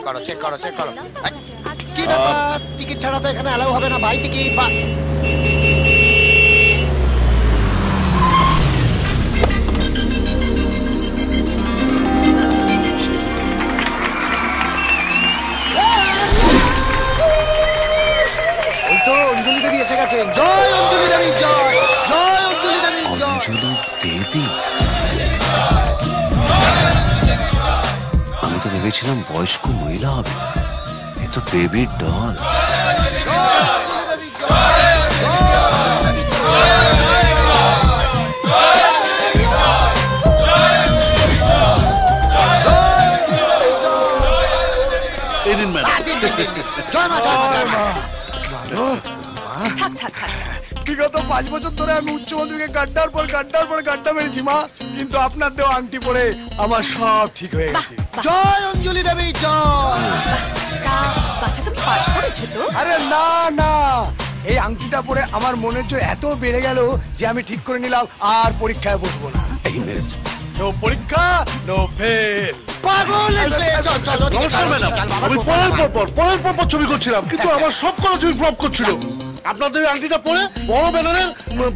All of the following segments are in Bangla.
করো চেক করো চেক করো। কি ব্যাপার, টিকিট ছাড়া তো এখানে অ্যালাউ হবে না ভাই। টিকিট বা ওই তো অঞ্জলি দেবী এসে গেছেন। জয় অঞ্জলি দেবী জয়, জয় অঞ্জলি দেবী জয়। অঞ্জলি দেবী? আমি তো ভেবেছিলাম বয়স্ক মহিলা হবে, এ তো বেবির ডল। বিগত 5 বছর ধরে আমি উচ্চমাধ্যমিকে গাড্ডার পর গাড্ডা মেরেছি মা, কিন্তু আপনার দেওয়া আংটি পরে আমার সব ঠিক হয়ে গেছে। জয় অঞ্জলি দেবী জয়। বাচ্চা তুমি পাস করেছো তো? আরে না না, এই আংটিটা পরে আমার মনের জোর এত বেড়ে গেল যে আমি ঠিক করে নিলাম আর পরীক্ষায় বসবো না। নো পরীক্ষা নো ফেল। পাগল ছেলে, চল চল। নমস্কার ম্যাডাম, আমি পরের পর ছবি করছিলাম, কিন্তু আমার সব করা ছবি ফ্লপ করছিল। আপনাদের আংটিটা পরে বড় ব্যানারের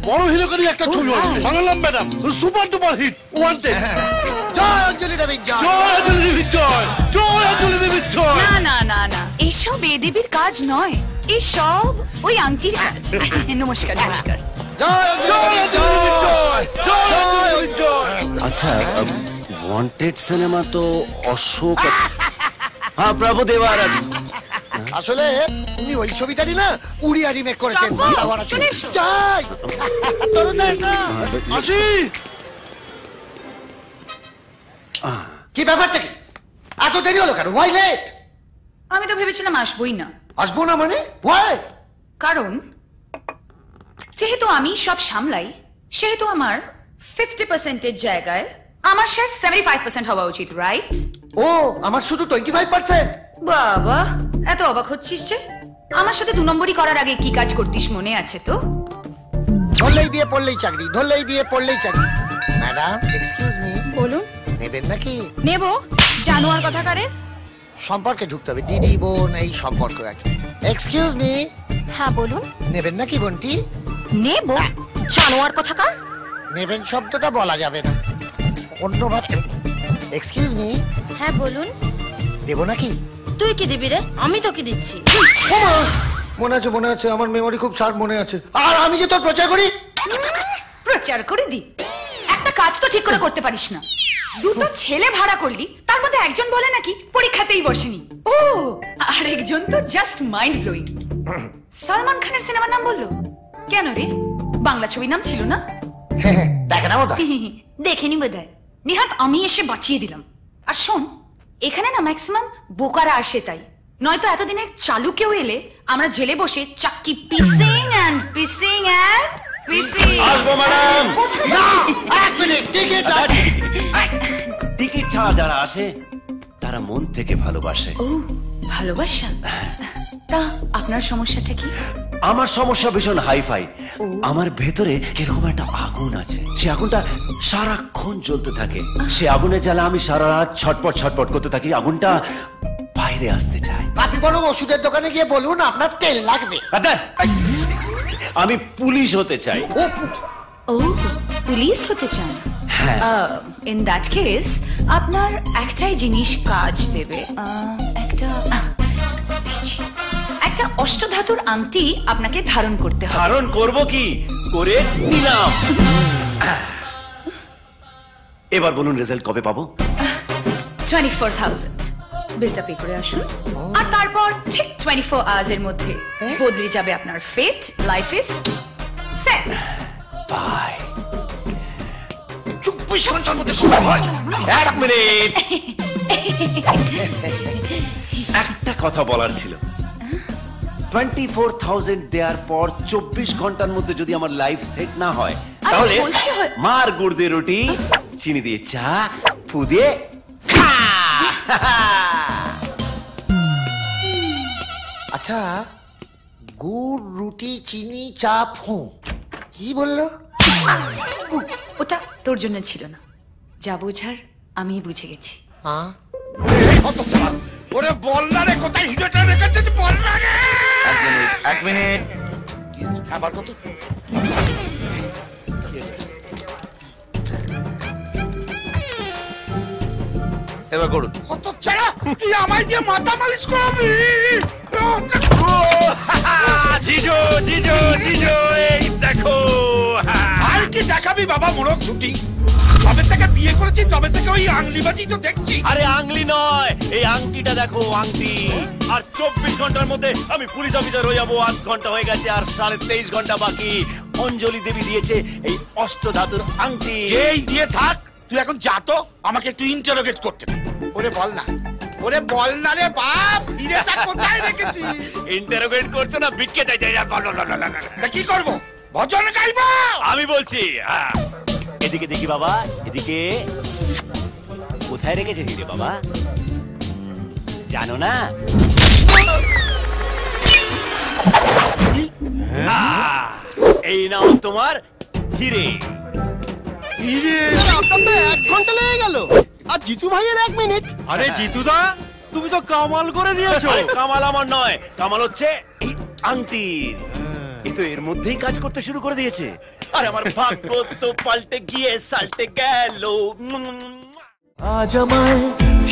বড় হিরোকারই একটা ছবি বানালাম madam, super duper hit, wanted. জয় অঞ্জলি দেবী জয়, জয় অঞ্জলি দেবী জয়, জয় অঞ্জলি দেবী জয়। না না না না, এসব এ দেবীর কাজ নয়, এসব ওই আংটির কাজ। নমস্কার নমস্কার। জয় অঞ্জলি জয়, জয় জয়। আচ্ছা, ওয়ান্টেড সিনেমা তো অশোক, হ্যাঁ প্রভুদেবার। আসলে উনি ওই ছবিটারই না উড়িয়া রিমেক করেছেন। জয় তরুণদা এসো। আসি। কি ব্যাপারটা কি, এত দেরি হলো কেন? Why late? আমি তো ভেবেছিলাম আসবোই না। আসবো না মানে? ওয়াই? কারণ যেহেতু আমি সব সামলাই, সেহেতু আমার 50% জায়গায় আমার শেয়ার 75% হওয়া উচিত, রাইট? ও, আমার শুধু 25%? বাবা, এত অবাক হচ্ছিস যে? আমার সাথে 2 নম্বরই করার আগে কি কাজ করতিস মনে আছে তো? ধরলেই দিয়ে পড়লেই চাকরি, ধরলেই দিয়ে পড়লেই চাকরি। Madam excuse me. বলুন। নেবেন নাকি? নেব। জানোয়ার কথা কারে? সম্পর্কে ঢুকতে হবে, দিদি বোন এই সম্পর্ক আছে। Excuse me. হ্যাঁ বলুন। নেবেন নাকি বোনটি? নেব। জানোয়ার কথা কার? নেবেন শব্দটা বলা যাবে না, অন্য ভাবে। Excuse me. হ্যাঁ বলুন। দেবো নাকি? তুই কি দিবি রে? আমি তো কি দিচ্ছি। মনে আছে মনে আছে, আমার মেমোরি খুব শার্প মনে আছে। আর আমি যে তোর প্রচার করি। প্রচার করে দি? একটা কাজ তো ঠিক করে করতে পারিস না। 2টো ছেলে ভাড়া করলি, তার মধ্যে একজন বলে নাকি পরীক্ষাতেই বসেনি। ও, আর একজন তো জাস্ট মাইন্ড ব্লোয়িং। সালমান খানের সিনেমার নাম বললো কেন রে? বাংলা ছবির নাম ছিল না? দেখে না বোধ দেখেনি বোধহয়। নিহাত আমি এসে বাঁচিয়ে দিলাম। আর শোন, এখানে না ম্যাক্সিমাম বোকারা আসে, তাই নয়তো এতদিনে চালু কেউ এলে আমরা জেলে বসে চাক্কি পিসিং অ্যান্ড পিসিং অ্যান্ড পিসিং। আসবো ম্যাডাম। এক মিনিট, টিকিট টিকিট ছাড়া যারা আসে তারা মন থেকে ভালোবাসে। ও, ভালোবাসা? তা আপনার সমস্যাটা কি? আমার সমস্যা ভীষণ হাইফাই। আমার ভেতরে কিরকম একটা আগুন আছে, সে আগুনটা সারাক্ষণ জ্বলতে থাকে। সে আগুনের জ্বালা আমি সারা রাত ছটপট ছটপট করতে থাকি। আগুনটা বাইরে আসতে চায়। আপনি বরং ওষুধের দোকানে গিয়ে বলুন আপনার তেল লাগবে। আমি পুলিশ হতে চাই। ও, পুলিশ হতে চান? ইন দ্যাট কেস আপনার একটাই জিনিস কাজ দেবে। একটা অষ্টধাতুর আংটি আপনাকে ধারণ করতে হবে। ধারণ করব কি করে নিলাম। এবার বলুন রেজাল্ট কবে পাবো? 24,000 বিলটা পে করে আসুন, আর তারপর ঠিক 24 আওয়ার্স এর মধ্যে বদলে যাবে আপনার fate. Life is set. Bye. 24 ঘন্টার মধ্যে শুরু হয়। এক মিনিট, একটা কথা বলার ছিল। 24,000 দেওয়ার পর 24 ঘন্টার মধ্যে যদি আমার লাইফ সেট না হয়, তাহলে মার গুড় দিয়ে রুটি, চিনি দিয়ে চা, ফু দিয়ে আচ্ছা, গুড় রুটি চিনি চা ফু কি বললো? ওটা তোর জন্য ছিল না, যা বোঝার আমি বুঝে গেছি। ওরে বল না রে, কোথায় হিরোটা রেখেছিস বল না রে। এক মিনিট। আবার কত? এবার করুন। কত ছাড়া তুই আমায় দিয়ে মাথা মালিশ করাবি? জিজো জিজো জিজো এই দেখো। আর কি দেখাবি বাবা মোড়ক ছুটি? তবে থেকে বিয়ে করেছি তবে থেকে ওই আংলিবাজি তো দেখছি। আরে আংলি নয়, এই আংটিটা দেখো, আংটি। আর 24 ঘন্টার মধ্যে আমি পুলিশ অফিসার হয়ে যাবো। 8 ঘন্টা হয়ে গেছে আর 23.5 ঘন্টা বাকি। অঞ্জলি দেবী দিয়েছে এই অষ্টধাতুর আংটি। যেই দিয়ে থাক, তুই এখন যা তো, আমাকে একটু ইন্টারোগেট করতে দে। ওরে বল না, ওরে বল না রে বাপ, হিরেটা কোথায় রেখেছিস? ইন্টারোগেট করছো না, বিক্কে যাই যাই। তা কি করবো? ভজন গাইবো? আমি বলছি, এদিকে দেখি বাবা, এদিকে। কোথায় রেখেছে হিরে বাবা? জানো না? এই নাও তোমার হিরে। আপনার তো 1 ঘন্টা লেগে গেল, আর জিতু ভাইয়ের 1 মিনিট। আরে জিতুদা, তুমি তো কামাল করে দিয়েছো। কামাল আমার নয়, কামাল হচ্ছে এই আংটির। এ তো এর মধ্যেই কাজ করতে শুরু করে দিয়েছে। আর আমার ভাগ্য তো পাল্টে গিয়ে সাল্টে গেল। আজ আমায়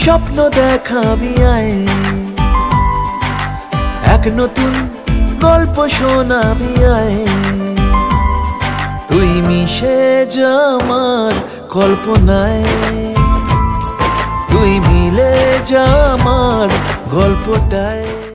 স্বপ্ন দেখাবি আয়, এক নতুন গল্প শোনাবি আয়। তুই মিশে যা আমার কল্পনায়, তুই মিলে যা আমার গল্পটায়।